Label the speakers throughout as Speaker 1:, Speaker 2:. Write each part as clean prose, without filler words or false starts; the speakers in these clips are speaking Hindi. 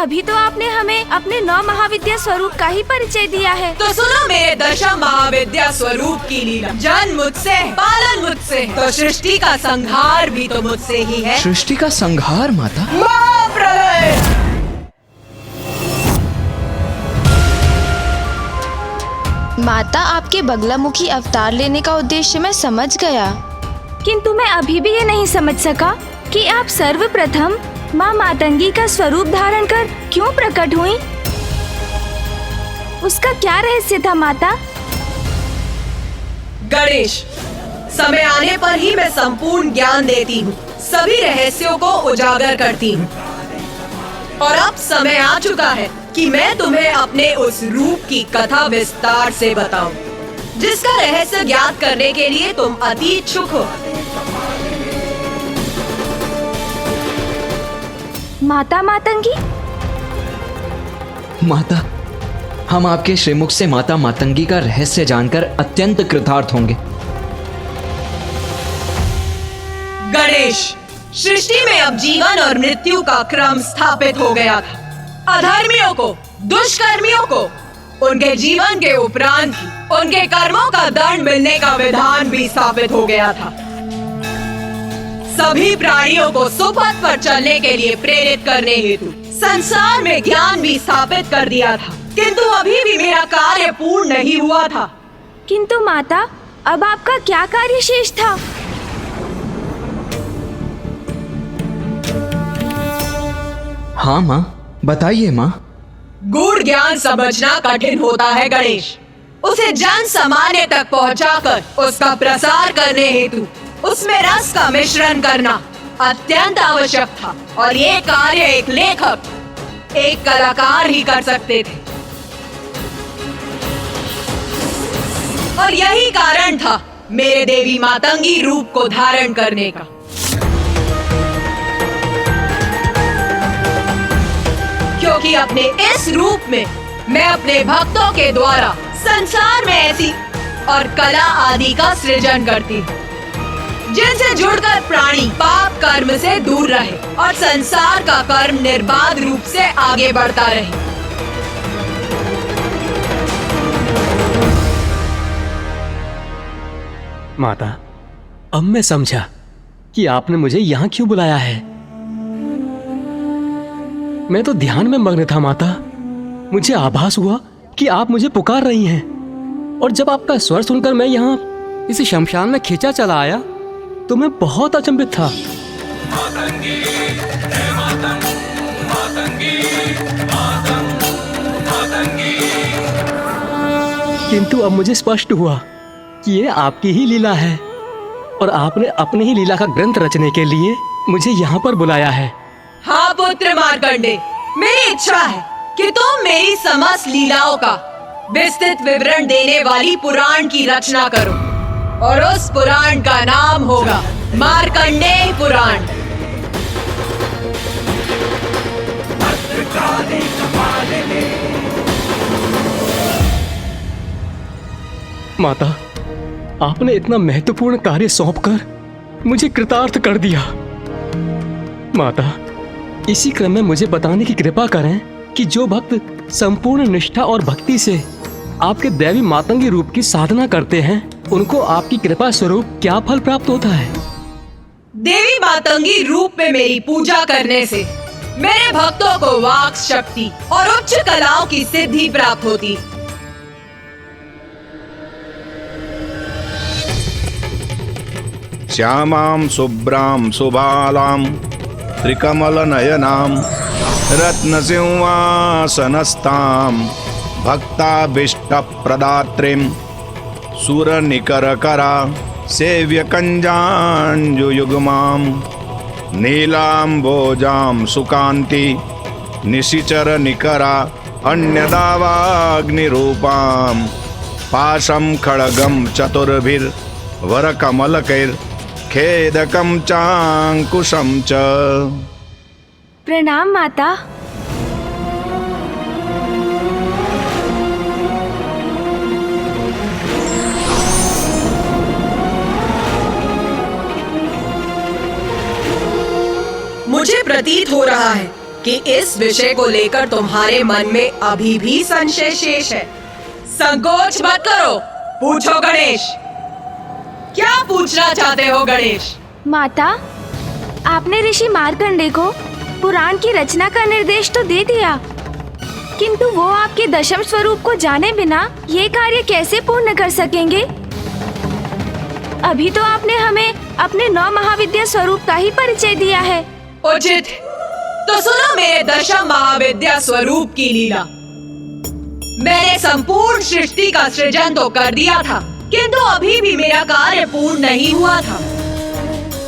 Speaker 1: अभी तो आपने हमें अपने 9 महाविद्या स्वरूप का ही परिचय दिया है।
Speaker 2: तो सुनो मेरे दशम महाविद्या स्वरूप की लीला। जन्म मुझसे है, पालन मुझसे है, तो सृष्टि का संहार भी तो मुझसे ही है।
Speaker 3: सृष्टि का संहार माता?
Speaker 2: महाप्रलय!
Speaker 4: माता, आपके बगलामुखी अवतार लेने का उद्देश्य मैं समझ गया,
Speaker 1: किंतु मैं अभी भी ये नहीं समझ सका कि आप सर्वप्रथम माँ मातंगी का स्वरूप धारण कर क्यों प्रकट हुई। उसका क्या रहस्य था माता?
Speaker 2: गणेश, समय आने पर ही मैं संपूर्ण ज्ञान देती हूँ, सभी रहस्यों को उजागर करती हूँ। और अब समय आ चुका है कि मैं तुम्हें अपने उस रूप की कथा विस्तार से बताऊं, जिसका रहस्य ज्ञात करने के लिए तुम अति इच्छुक हो।
Speaker 1: माता मातंगी?
Speaker 3: माता, हम आपके श्रीमुख से माता मातंगी का रहस्य जानकर अत्यंत कृतार्थ होंगे।
Speaker 2: गणेश, सृष्टि में अब जीवन और मृत्यु का क्रम स्थापित हो गया था। अधर्मियों को, दुष्कर्मियों को उनके जीवन के उपरांत ही उनके कर्मों का दंड मिलने का विधान भी स्थापित हो गया था। सभी प्राणियों को सुपथ पर चलने के लिए प्रेरित करने हेतु संसार में ज्ञान भी स्थापित कर दिया था, किंतु अभी भी मेरा कार्य पूर्ण नहीं हुआ था।
Speaker 1: किंतु माता, अब आपका क्या कार्य शेष था?
Speaker 3: हाँ माँ, बताइए माँ।
Speaker 2: गूढ़ ज्ञान समझना कठिन होता है गणेश। उसे जन सामान्य तक पहुंचाकर उसका प्रसार करने हेतु उसमें रस का मिश्रण करना अत्यंत आवश्यक था, और ये कार्य एक लेखक, एक कलाकार ही कर सकते थे। और यही कारण था मेरे देवी मातंगी रूप को धारण करने का। क्योंकि अपने इस रूप में मैं अपने भक्तों के द्वारा संसार में ऐसी और कला आदि का सृजन करती हूँ, जिनसे जुड़कर प्राणी पाप कर्म से दूर रहे और संसार का कर्म निर्बाध रूप से आगे बढ़ता रहे।
Speaker 5: माता, अब मैं समझा कि आपने मुझे यहाँ क्यों बुलाया है। मैं तो ध्यान में मग्न था माता। मुझे आभास हुआ कि आप मुझे पुकार रही हैं, और जब आपका स्वर सुनकर मैं यहाँ इस शमशान में खींचा चला आया तो मैं बहुत अचंभित था। किंतु अब मुझे स्पष्ट हुआ कि ये आपकी ही लीला है, और आपने अपने ही लीला का ग्रंथ रचने के लिए मुझे यहाँ पर बुलाया है।
Speaker 2: हाँ पुत्र मार्कंडे, मेरी इच्छा है कि तुम मेरी समस्त लीलाओं का विस्तृत विवरण देने वाली पुराण की रचना करो, और उस पुराण का नाम होगा मार्कंडेय पुराण।
Speaker 5: माता, आपने इतना महत्वपूर्ण कार्य सौंपकर मुझे कृतार्थ कर दिया। माता, इसी क्रम में मुझे बताने की कृपा करें कि जो भक्त संपूर्ण निष्ठा और भक्ति से आपके दैवी मातंगी रूप की साधना करते हैं, उनको आपकी कृपा स्वरूप क्या फल प्राप्त होता है।
Speaker 2: देवी मातंगी रूप में मेरी पूजा करने से मेरे भक्तों को वाक शक्ति और उच्च कलाओं की सिद्धि प्राप्त होती।
Speaker 6: श्यामां शुभ्रां सुबालां त्रिकमलनयनां रत्नसिंहासनस्थां भक्ताभीष्टप्रदात्रीं सुरनिकरकरा सेव्यकञ्जाञ्जुयुग्मां नीलाम्भोजां सुकान्ति निशिचरनिकरा अन्यदावाग्निरूपां पाशं खड्गं चतुर्भिर्वरकमलकैर्खेदकं चाङ्कुशं च।
Speaker 1: प्रणाम माता।
Speaker 2: मुझे प्रतीत हो रहा है कि इस विषय को लेकर तुम्हारे मन में अभी भी संशय शेष है। संकोच मत करो, पूछो गणेश। क्या पूछना चाहते हो गणेश?
Speaker 1: माता, आपने ऋषि मार्कंडेय को पुराण की रचना का निर्देश तो दे दिया, किंतु वो आपके दशम स्वरूप को जाने बिना ये कार्य कैसे पूर्ण कर सकेंगे? अभी तो आपने हमें अपने 9 महाविद्या स्वरूप का ही परिचय दिया है।
Speaker 2: उचित, तो सुनो मेरे दशम महाविद्या स्वरूप की लीला। मैंने संपूर्ण सृष्टि का सृजन तो कर दिया था, किंतु अभी भी मेरा कार्य पूर्ण नहीं हुआ था,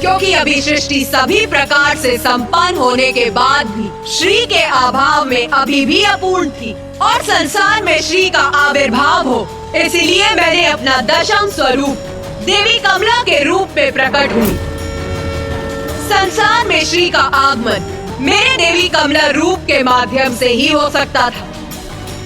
Speaker 2: क्योंकि अभी सृष्टि सभी प्रकार से संपन्न होने के बाद भी श्री के अभाव में अभी भी अपूर्ण थी और संसार में श्री का आविर्भाव हो, इसीलिए मैंने अपना दशम स्वरूप देवी कमला के रूप में प्रकट हुई। संसार में श्री का आगमन मेरे देवी कमला रूप के माध्यम से ही हो सकता था,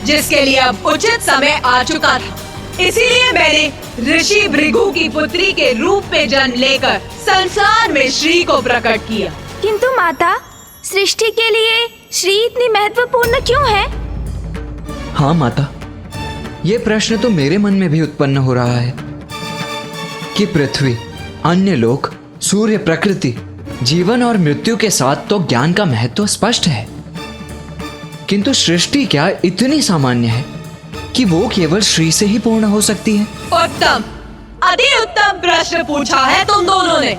Speaker 2: जिसके लिए अब उचित समय आ चुका था। इसीलिए मैंने ऋषि भृगु की पुत्री के रूप में जन्म लेकर संसार में श्री को प्रकट किया।
Speaker 1: किंतु माता, सृष्टि के लिए श्री इतनी महत्वपूर्ण क्यों है?
Speaker 3: हाँ माता, ये प्रश्न तो मेरे मन में भी उत्पन्न हो रहा है कि पृथ्वी, अन्य लोक, सूर्य, प्रकृति, जीवन और मृत्यु के साथ तो ज्ञान का महत्व स्पष्ट है, किंतु सृष्टि क्या इतनी सामान्य है कि वो केवल श्री से ही पूर्ण हो सकती है?
Speaker 2: उत्तम, अति उत्तम प्रश्न पूछा है तुम दोनों ने,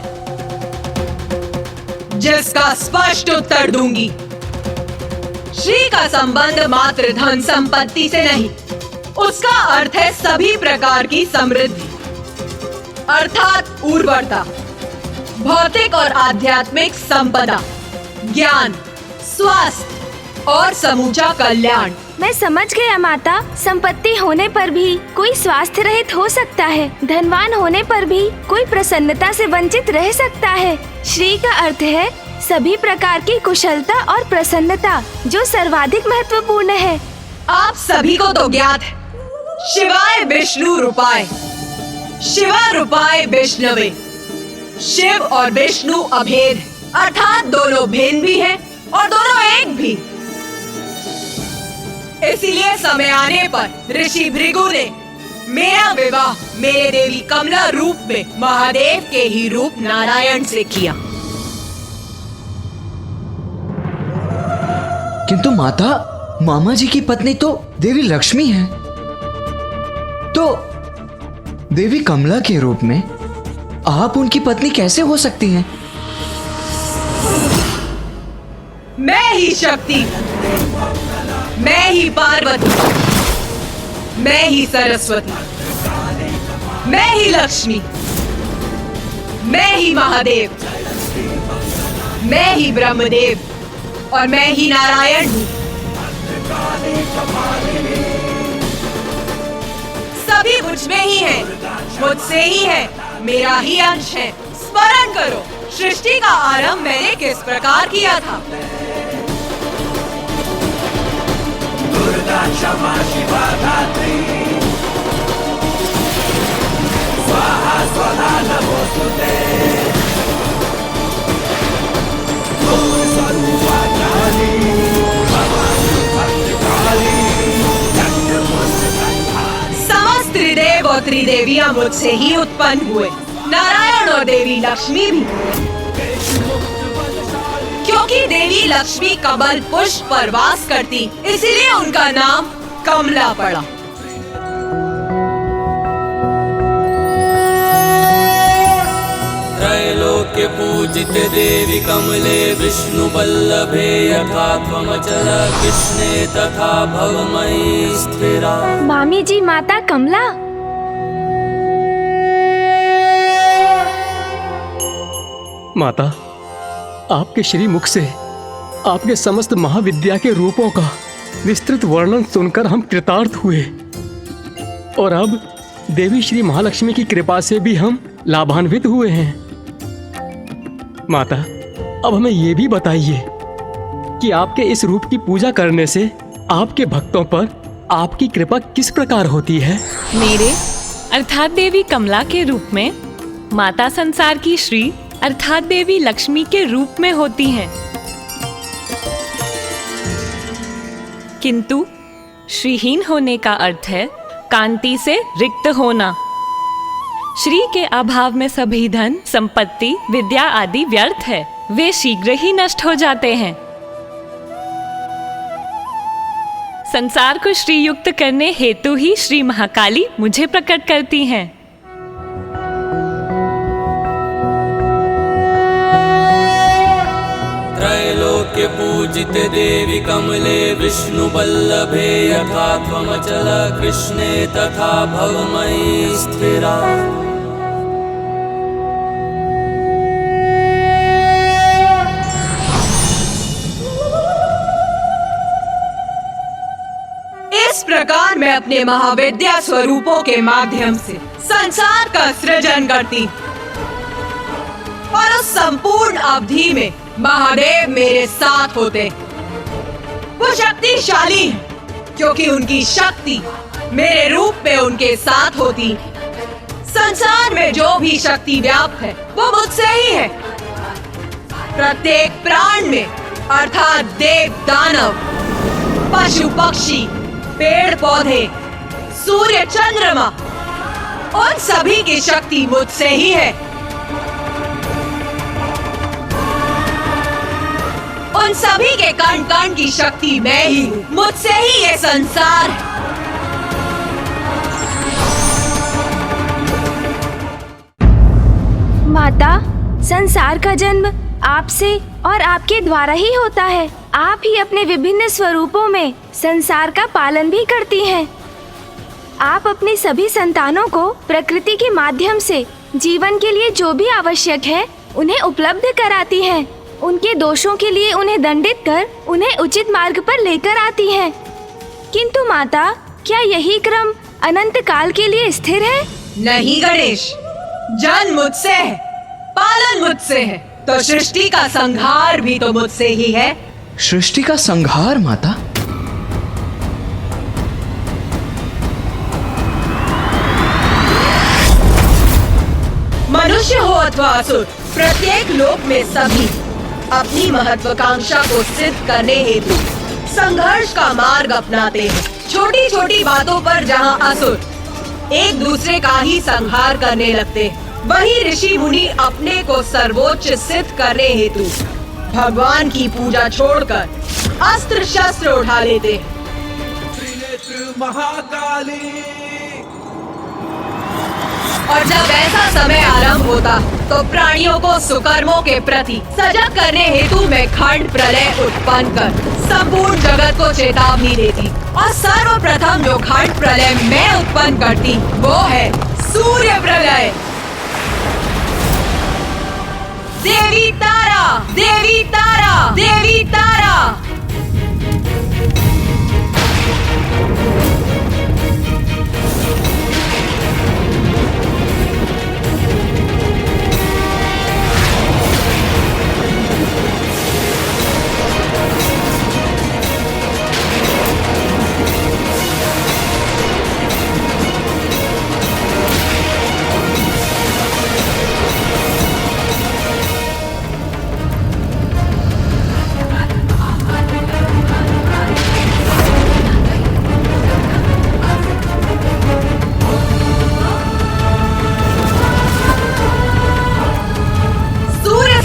Speaker 2: जिसका स्पष्ट उत्तर दूंगी। श्री का संबंध मात्र धन संपत्ति से नहीं, उसका अर्थ है सभी प्रकार की समृद्धि, अर्थात उर्वरता, भौतिक और आध्यात्मिक संपदा, ज्ञान, स्वास्थ्य और समूचा कल्याण।
Speaker 1: मैं समझ गया माता, संपत्ति होने पर भी कोई स्वास्थ्य रहित हो सकता है, धनवान होने पर भी कोई प्रसन्नता से वंचित रह सकता है। श्री का अर्थ है सभी प्रकार की कुशलता और प्रसन्नता, जो सर्वाधिक महत्वपूर्ण है।
Speaker 2: आप सभी को तो ज्ञात है, शिवाय विष्णु रूपाय, शिवा रूपाय विष्णवे। शिव और विष्णु अभेद, अर्थात दोनों भिन्न भी हैं और दोनों एक भी। इसीलिए समय आने पर ऋषि भृगु ने मेरा विवाह मेरे देवी कमला रूप में महादेव के ही रूप नारायण से किया।
Speaker 3: किंतु माता, मामा जी की पत्नी तो देवी लक्ष्मी है, तो देवी कमला के रूप में आप उनकी पत्नी कैसे हो सकती हैं?
Speaker 2: मैं ही शक्ति, मैं ही पार्वती, मैं ही सरस्वती, मैं ही लक्ष्मी, मैं ही महादेव, मैं ही ब्रह्मदेव और मैं ही नारायण हूँ। सभी मुझ में ही है, मुझसे ही है, मेरा ही अंश है। स्मरण करो, सृष्टि का आरंभ मैंने किस प्रकार किया था।
Speaker 7: क्षमा शिवा धात्री स्वाहा स्वधा नमोस्तुते स्वरूपा काली भक्तकाली।
Speaker 2: समस्त त्रिदेव और त्रिदेवियां मुझसे ही उत्पन्न हुए, नारायण और देवी लक्ष्मी भी, क्योंकि देवी लक्ष्मी कमल पुष्प पर वास करती, इसीलिए उनका नाम कमला पड़ा।
Speaker 7: त्रैलोक्य पूजित देवी कमले विष्णु वल्लभे यथा त्वमचल कृष्णे तथा भवमयी स्थिरा।
Speaker 1: मामी जी, माता कमला।
Speaker 5: माता, आपके श्री मुख से आपके समस्त महाविद्या के रूपों का विस्तृत वर्णन सुनकर हम कृतार्थ हुए, और अब देवी श्री महालक्ष्मी की कृपा से भी हम लाभान्वित हुए हैं। माता, अब हमें ये भी बताइए कि आपके इस रूप की पूजा करने से आपके भक्तों पर आपकी कृपा किस प्रकार होती है?
Speaker 8: मेरे अर्थात देवी कमला के रूप में माता संसार की श्री अर्थात देवी लक्ष्मी के रूप में होती हैं। किंतु श्रीहीन होने का अर्थ है कांति से रिक्त होना। श्री के अभाव में सभी धन, संपत्ति, विद्या आदि व्यर्थ है, वे शीघ्र ही नष्ट हो जाते हैं। संसार को श्री युक्त करने हेतु ही श्री महाकाली मुझे प्रकट करती हैं।
Speaker 7: त्रैलोक्य पूजिते देवी कमले विष्णु बल्लभे यथा त्वमचल कृष्णे तथा भवमयी स्थिरा।
Speaker 2: इस प्रकार मैं अपने महाविद्या स्वरूपों के माध्यम से संसार का सृजन करती और उस संपूर्ण अवधि में महादेव मेरे साथ होते। वो शक्तिशाली हैं क्योंकि उनकी शक्ति मेरे रूप में उनके साथ होती। संसार में जो भी शक्ति व्याप्त है वो मुझसे ही है। प्रत्येक प्राण में अर्थात देव, दानव, पशु, पक्षी, पेड़ पौधे, सूर्य, चंद्रमा, उन सभी की शक्ति मुझसे ही है। उन सभी के कण कण की शक्ति मैं ही हूँ। मुझसे ही ये संसार है।
Speaker 1: माता, संसार का जन्म आपसे और आपके द्वारा ही होता है। आप ही अपने विभिन्न स्वरूपों में संसार का पालन भी करती हैं। आप अपनी सभी संतानों को प्रकृति के माध्यम से जीवन के लिए जो भी आवश्यक है उन्हें उपलब्ध कराती हैं। उनके दोषों के लिए उन्हें दंडित कर उन्हें उचित मार्ग पर लेकर आती हैं। किंतु माता, क्या यही क्रम अनंत काल के लिए स्थिर है?
Speaker 2: नहीं गणेश, जन्म मुझसे है, पालन मुझसे है, तो सृष्टि का संहार भी तो मुझसे ही है।
Speaker 3: सृष्टि का संहार माता?
Speaker 2: मनुष्य हो अथवा असुर, प्रत्येक लोक में सभी अपनी महत्वाकांक्षा को सिद्ध करने हेतु संघर्ष का मार्ग अपनाते हैं। छोटी छोटी बातों पर जहाँ असुर एक दूसरे का ही संहार करने लगते हैं, वही ऋषि मुनि अपने को सर्वोच्च सिद्ध करने हेतु भगवान की पूजा छोड़कर अस्त्र शस्त्र उठा लेते हैं। और जब ऐसा समय आरंभ होता तो प्राणियों को सुकर्मों के प्रति सजग करने हेतु मैं खंड प्रलय उत्पन्न कर संपूर्ण जगत को चेतावनी देती। और सर्वप्रथम जो खंड प्रलय मैं उत्पन्न करती वो है सूर्य प्रलय। देवी तारा, देवी तारा, देवी तारा।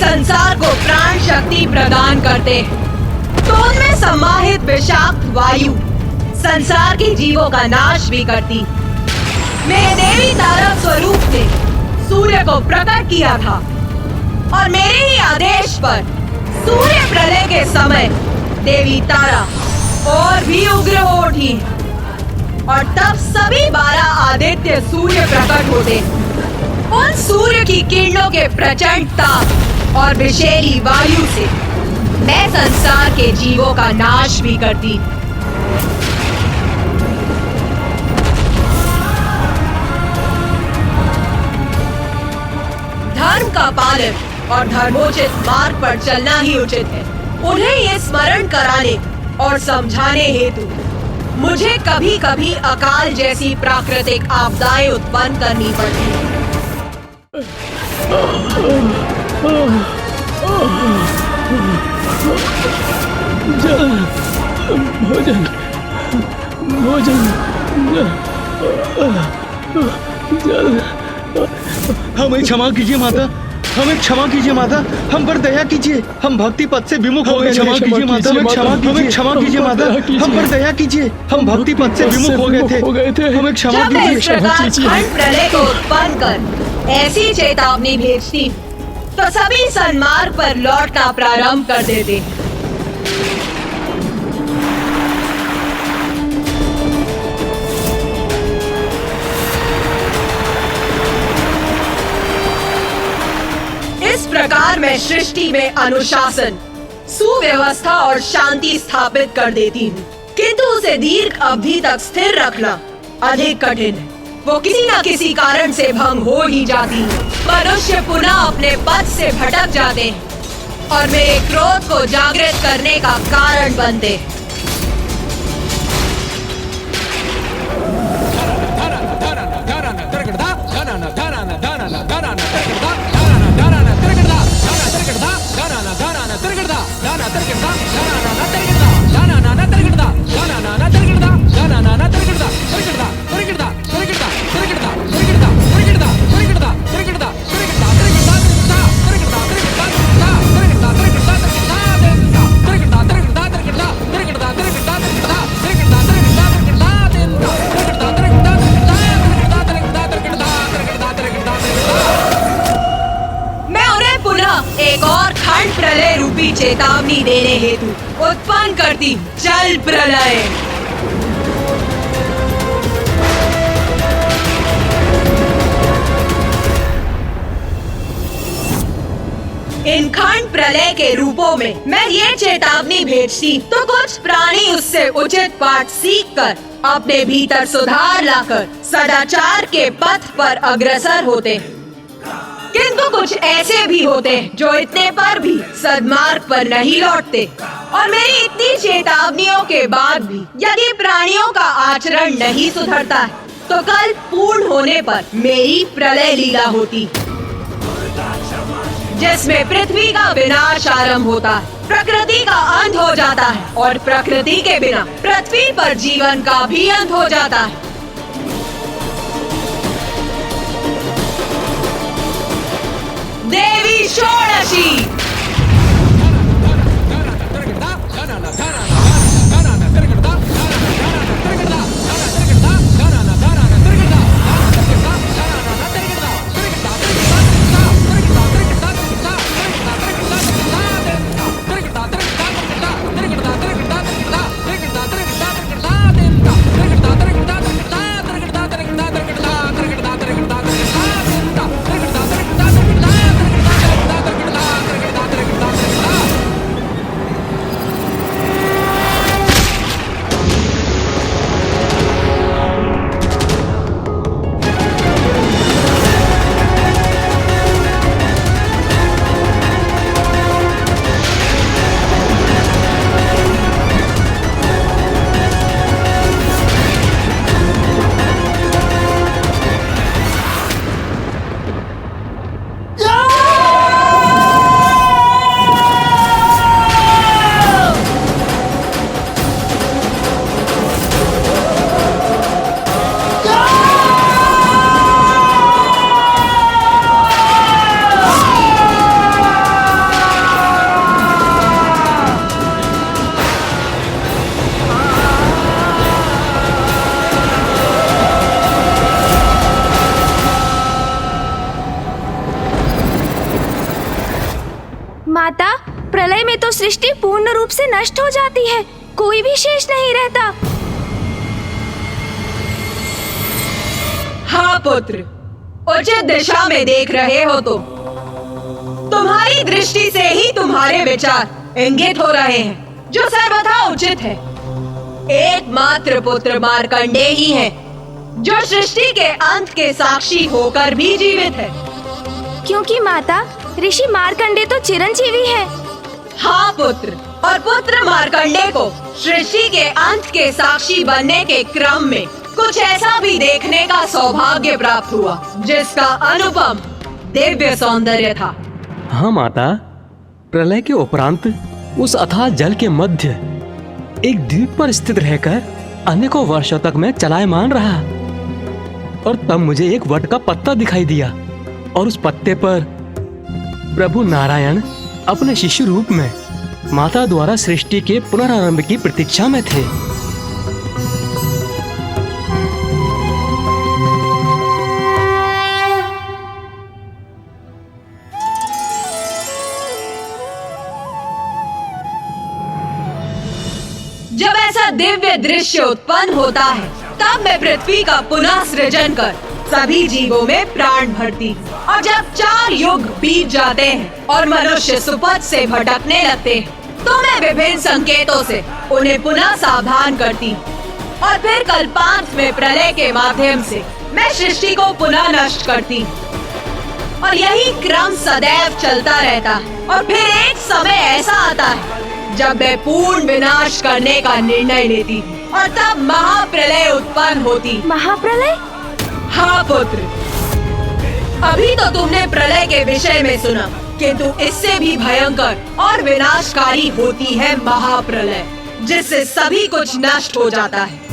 Speaker 2: संसार को प्राण शक्ति प्रदान करते हैं, तो उनमें समाहित विषाक्त वायु संसार के जीवों का नाश भी करती। मेरे देवी तारा स्वरूप ने सूर्य को प्रकट किया था और मेरे ही आदेश पर सूर्य प्रलय के समय देवी तारा और भी उग्र हो उठी और तब सभी 12 आदित्य सूर्य प्रकट होते। उन सूर्य की किरणों के प्रचंड ताप और विषैली वायु से मैं संसार के जीवों का नाश भी करती। धर्म का पालन और धर्मोचित मार्ग पर चलना ही उचित है। उन्हें ये स्मरण कराने और समझाने हेतु मुझे कभी कभी अकाल जैसी प्राकृतिक आपदाएं उत्पन्न करनी पड़ती हैं।
Speaker 5: जल, भोजन, भोजन जल।
Speaker 9: हमें क्षमा कीजिए माता, हमें क्षमा कीजिए माता, हम पर दया कीजिए, हम भक्ति पथ से विमुख हो गए। क्षमा कीजिए माता, हमें क्षमा कीजिए, हमें क्षमा कीजिए माता, हम पर दया कीजिए, हम भक्ति पथ से विमुख हो गए थे, हमें क्षमा
Speaker 2: जब मैं इस
Speaker 9: कीजिए।
Speaker 2: प्रकार खंड प्रलय को उत्पन्न कर ऐसी चेतावनी भेजती तो सभी सन्मार्ग पर लौटना प्रारंभ कर देते। इस प्रकार मैं सृष्टि में अनुशासन, सुव्यवस्था और शांति स्थापित कर देती हूँ, किंतु उसे दीर्घ अवधि तक स्थिर रखना अधिक कठिन है। वो किसी न किसी कारण से भंग हो ही जाती है। मनुष्य पुनः अपने पथ से भटक जाते हैं और मेरे क्रोध को जागृत करने का कारण बनते हैं। एक और खंड प्रलय रूपी चेतावनी देने हेतु उत्पन्न करती जल प्रलय। इन खंड प्रलय के रूपों में मैं ये चेतावनी भेजती तो कुछ प्राणी उससे उचित पाठ सीखकर अपने भीतर सुधार लाकर सदाचार के पथ पर अग्रसर होते हैं, किंतु कुछ ऐसे भी होते हैं जो इतने पर भी सद्मार्ग पर नहीं लौटते। और मेरी इतनी चेतावनियों के बाद भी यदि प्राणियों का आचरण नहीं सुधरता है तो कल पूर्ण होने पर मेरी प्रलय लीला होती, जिसमें पृथ्वी का विनाश आरंभ होता है, प्रकृति का अंत हो जाता है और प्रकृति के बिना पृथ्वी पर जीवन का भी अंत हो जाता है। देवी षोडशी।
Speaker 1: माता, प्रलय में तो सृष्टि पूर्ण रूप से नष्ट हो जाती है, कोई भी शेष नहीं रहता।
Speaker 2: हाँ पुत्र, उचित दिशा में देख रहे हो तो तुम्हारी दृष्टि से ही तुम्हारे विचार इंगित हो रहे हैं, जो सर्वथा उचित है। एकमात्र पुत्र मार्कंडेय ही है जो सृष्टि के अंत के साक्षी होकर भी जीवित है।
Speaker 1: क्योंकि माता, ऋषि मार्कंडेय तो चिरंजीवी है।
Speaker 2: हाँ पुत्र, और पुत्र मार्कंडेय को सृष्टि के अंत के साक्षी बनने के क्रम में कुछ ऐसा भी देखने का सौभाग्य प्राप्त हुआ जिसका अनुपम दिव्य सौंदर्य था।
Speaker 5: हाँ माता, प्रलय के उपरांत उस अथाह जल के मध्य एक द्वीप पर स्थित रहकर अनेकों वर्षों तक मैं चलायमान रहा और तब मुझे एक वट का पत्ता दिखाई दिया और उस पत्ते पर प्रभु नारायण अपने शिशु रूप में माता द्वारा सृष्टि के पुनरारंभ की प्रतीक्षा में थे।
Speaker 2: जब ऐसा दिव्य दृश्य उत्पन्न होता है तब मैं पृथ्वी का पुनः सृजन कर सभी जीवों में प्राण भरती और जब 4 युग बीत जाते हैं और मनुष्य सुपथ से भटकने लगते हैं तो मैं विभिन्न संकेतों से उन्हें पुनः सावधान करती और फिर कल्पांत में प्रलय के माध्यम से मैं सृष्टि को पुनः नष्ट करती और यही क्रम सदैव चलता रहता है। और फिर एक समय ऐसा आता है जब मैं पूर्ण विनाश करने का निर्णय लेती और तब महाप्रलय उत्पन्न होती।
Speaker 1: महाप्रलय?
Speaker 2: हाँ पुत्र, अभी तो तुमने प्रलय के विषय में सुना, किंतु इससे भी भयंकर और विनाशकारी होती है महाप्रलय, जिससे सभी कुछ नष्ट हो जाता है।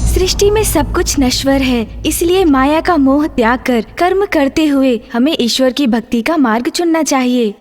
Speaker 1: सृष्टि में सब कुछ नश्वर है, इसलिए माया का मोह त्याग कर कर्म करते हुए हमें ईश्वर की भक्ति का मार्ग चुनना चाहिए।